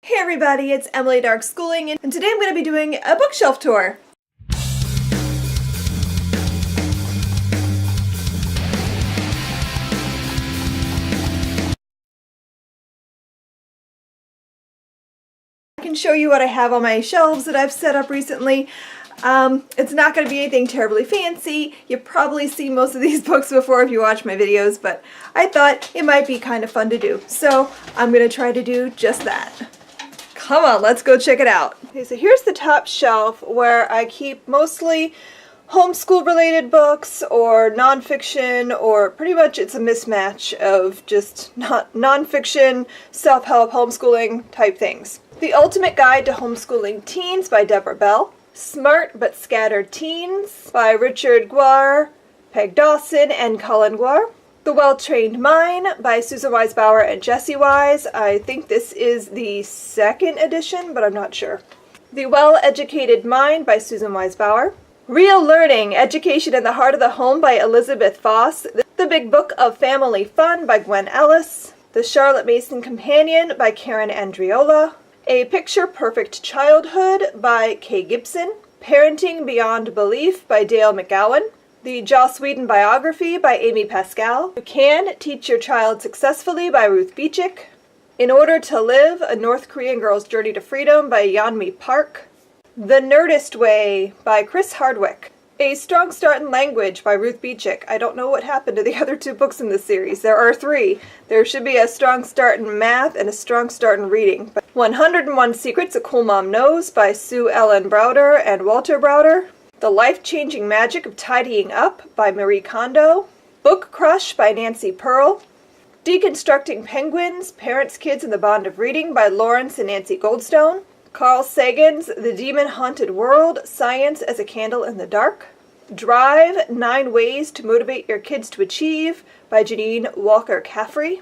Hey everybody, it's Emily Dark Schooling, and today I'm going to be doing a bookshelf tour. I can show you what I have on my shelves that I've set up recently. It's not going to be anything terribly fancy. You've probably seen most of these books before if you watch my videos, but I thought it might be kind of fun to do. So I'm going to try to do just that. Come on, let's go check it out. Okay, so here's the top shelf where I keep mostly homeschool related books or nonfiction, or pretty much it's a mismatch of just nonfiction, self-help, homeschooling type things. The Ultimate Guide to Homeschooling Teens by Deborah Bell. Smart But Scattered Teens by Richard Guar, Peg Dawson, and Colin Guar. The Well-Trained Mind by Susan Wise Bauer and Jessie Wise. I think this is the second edition, but I'm not sure. The Well-Educated Mind by Susan Wise Bauer. Real Learning, Education in the Heart of the Home by Elizabeth Foss. The Big Book of Family Fun by Gwen Ellis. The Charlotte Mason Companion by Karen Andriola. A Picture Perfect Childhood by Kay Gibson. Parenting Beyond Belief by Dale McGowan. The Joss Whedon Biography by Amy Pascal. You Can Teach Your Child Successfully by Ruth Beechick. In Order to Live, A North Korean Girl's Journey to Freedom by Yeonmi Park. The Nerdist Way by Chris Hardwick. A Strong Start in Language by Ruth Beechick. I don't know what happened to the other two books in this series. There are three. There should be a Strong Start in Math and a Strong Start in Reading. 101 Secrets a Cool Mom Knows by Sue Ellen Browder and Walter Browder. The Life-Changing Magic of Tidying Up by Marie Kondo. Book Crush by Nancy Pearl. Deconstructing Penguins, Parents, Kids, and the Bond of Reading by Lawrence and Nancy Goldstone. Carl Sagan's The Demon-Haunted World, Science as a Candle in the Dark. Drive, 9 Ways to Motivate Your Kids to Achieve by Janine Walker-Caffrey.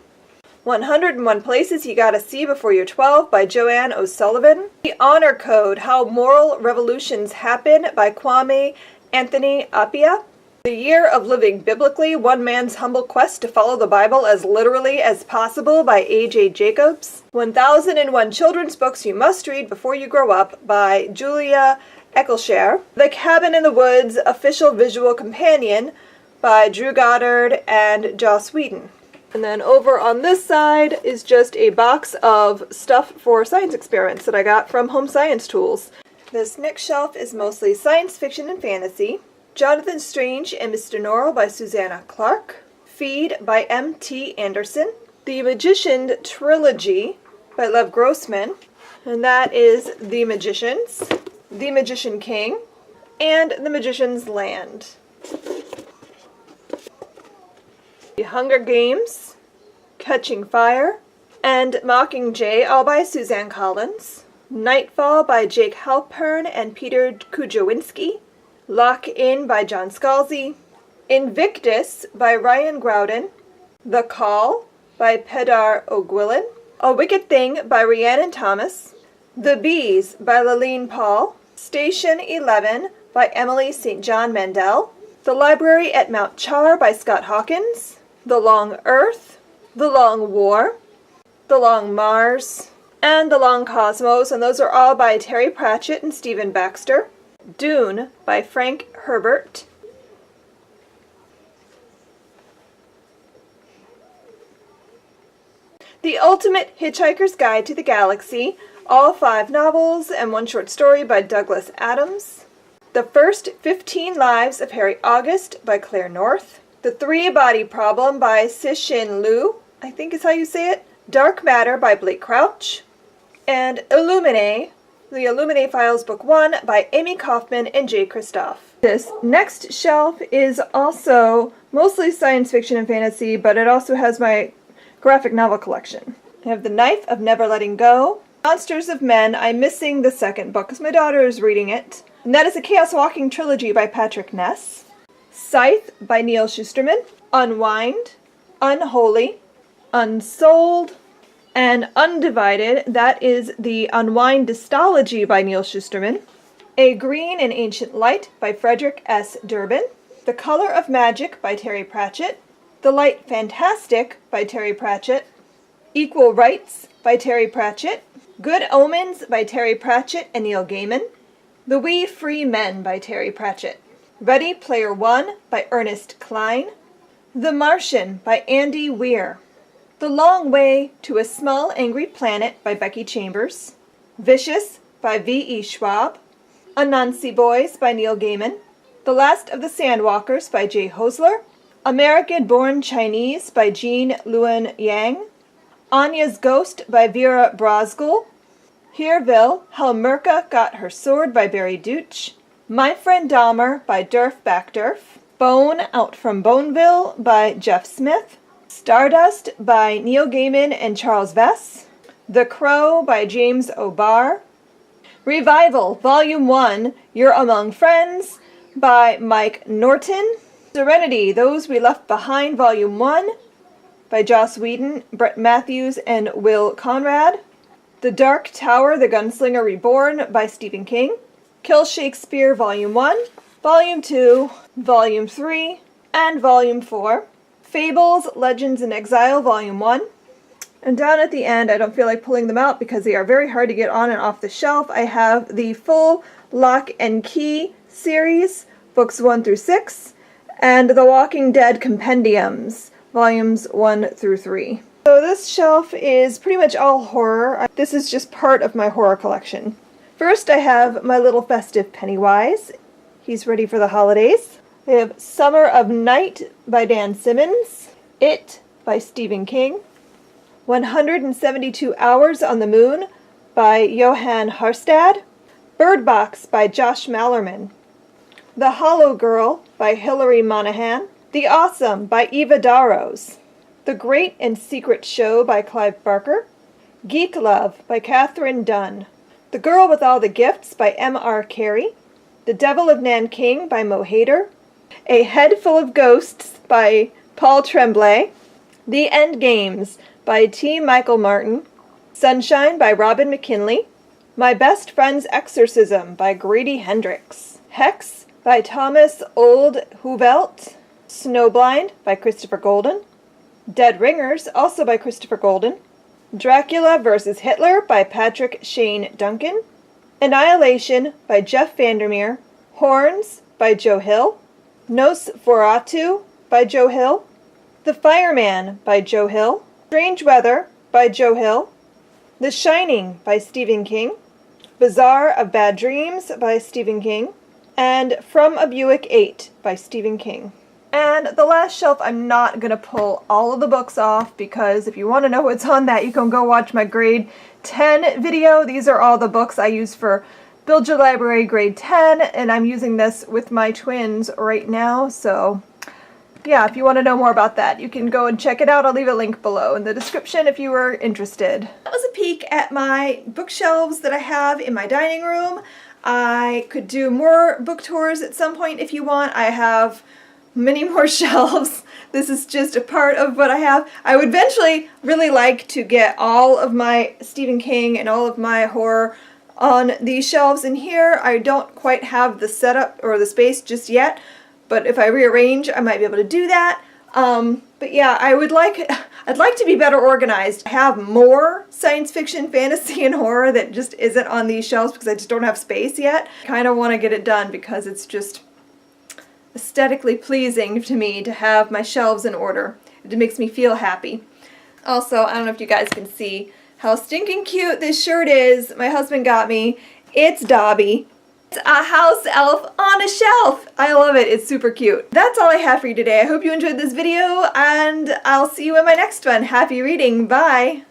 101 Places You Gotta See Before You're 12 by Joanne O'Sullivan. The Honor Code, How Moral Revolutions Happen by Kwame Anthony Appiah. The Year of Living Biblically, One Man's Humble Quest to Follow the Bible as Literally as Possible by A.J. Jacobs. 1001 Children's Books You Must Read Before You Grow Up by Julia Eccleshare. The Cabin in the Woods, Official Visual Companion by Drew Goddard and Joss Whedon. And then over on this side is just a box of stuff for science experiments that I got from Home Science Tools. This next shelf is mostly science fiction and fantasy. Jonathan Strange and Mr. Norrell by Susanna Clark. Feed by M.T. Anderson. The Magician Trilogy by Lev Grossman. And that is The Magicians, The Magician King, and The Magician's Land. The Hunger Games, Catching Fire, and Mockingjay, all by Suzanne Collins. Nightfall by Jake Halpern and Peter Kujawinski. Lock In by John Scalzi. Invictus by Ryan Groudon. The Call by Pedar O'Gwillan. A Wicked Thing by Rhiannon Thomas. The Bees by Laline Paul. Station 11 by Emily St. John Mandel. The Library at Mount Char by Scott Hawkins. The Long Earth, The Long War, The Long Mars, and The Long Cosmos, and those are all by Terry Pratchett and Stephen Baxter. Dune by Frank Herbert. The Ultimate Hitchhiker's Guide to the Galaxy, all 5 novels and 1 short story by Douglas Adams. The First 15 Lives of Harry August by Claire North. The Three-Body Problem by Cixin Liu, I think is how you say it. Dark Matter by Blake Crouch. And Illuminae, The Illuminae Files Book 1 by Amy Kaufman and Jay Kristoff. This next shelf is also mostly science fiction and fantasy, but it also has my graphic novel collection. I have The Knife of Never Letting Go. Monsters of Men, I'm missing the second book because my daughter is reading it. And that is a Chaos Walking trilogy by Patrick Ness. Scythe by Neil Shusterman. Unwind, Unholy, Unsold, and Undivided. That is the Unwind Dystology by Neil Shusterman. A Green and Ancient Light by Frederick S. Durbin. The Color of Magic by Terry Pratchett. The Light Fantastic by Terry Pratchett. Equal Rights by Terry Pratchett. Good Omens by Terry Pratchett and Neil Gaiman. The We Free Men by Terry Pratchett. Ready Player One by Ernest Cline. The Martian by Andy Weir. The Long Way to a Small Angry Planet by Becky Chambers. Vicious by V.E. Schwab. Anansi Boys by Neil Gaiman. The Last of the Sandwalkers by Jay Hosler. American-Born Chinese by Jean Luen Yang. Anya's Ghost by Vera Brosgol. Hereville, How Mirka Got Her Sword by Barry Deutsch. My Friend Dahmer by Durf Backdurf. Bone Out from Boneville by Jeff Smith. Stardust by Neil Gaiman and Charles Vess. The Crow by James O'Barr. Revival, Volume 1, You're Among Friends by Mike Norton. Serenity, Those We Left Behind, Volume 1 by Joss Whedon, Brett Matthews, and Will Conrad. The Dark Tower, The Gunslinger Reborn by Stephen King. Kill Shakespeare, Volume 1, Volume 2, Volume 3, and Volume 4. Fables, Legends in Exile, Volume 1. And down at the end, I don't feel like pulling them out because they are very hard to get on and off the shelf. I have the full Lock and Key series, books 1 through 6, and The Walking Dead Compendiums, volumes 1 through 3. So this shelf is pretty much all horror. This is just part of my horror collection. First, I have my little festive Pennywise. He's ready for the holidays. I have Summer of Night by Dan Simmons. It by Stephen King. 172 Hours on the Moon by Johan Harstad. Bird Box by Josh Mallerman. The Hollow Girl by Hilary Monahan. The Awesome by Eva Darrows. The Great and Secret Show by Clive Barker. Geek Love by Catherine Dunn. The Girl with All the Gifts by M.R. Carey. The Devil of Nanking by Mo Hader. A Head Full of Ghosts by Paul Tremblay. The End Games by T. Michael Martin. Sunshine by Robin McKinley. My Best Friend's Exorcism by Grady Hendrix. Hex by Thomas Old Houvelt. Snowblind by Christopher Golden. Dead Ringers, also by Christopher Golden. Dracula vs. Hitler by Patrick Shane Duncan. Annihilation by Jeff Vandermeer. Horns by Joe Hill. Nosferatu by Joe Hill. The Fireman by Joe Hill. Strange Weather by Joe Hill. The Shining by Stephen King. Bazaar of Bad Dreams by Stephen King. And From a Buick 8 by Stephen King. And the last shelf, I'm not going to pull all of the books off because if you want to know what's on that, you can go watch my grade 10 video. These are all the books I use for Build Your Library grade 10, and I'm using this with my twins right now. So yeah, if you want to know more about that, you can go and check it out. I'll leave a link below in the description if you were interested. That was a peek at my bookshelves that I have in my dining room. I could do more book tours at some point if you want. I have many more shelves. This is just a part of what I have. I would eventually really like to get all of my Stephen King and all of my horror on these shelves in here. I don't quite have the setup or the space just yet, but if I rearrange, I might be able to do that. But yeah, I'd like to be better organized. I have more science fiction, fantasy, and horror that just isn't on these shelves because I just don't have space yet. I kind of want to get it done because it's just aesthetically pleasing to me to have my shelves in order. It makes me feel happy. Also, I don't know if you guys can see how stinking cute this shirt is. My husband got me. It's Dobby. It's a house elf on a shelf. I love it. It's super cute. That's all I have for you today. I hope you enjoyed this video, and I'll see you in my next one. Happy reading. Bye.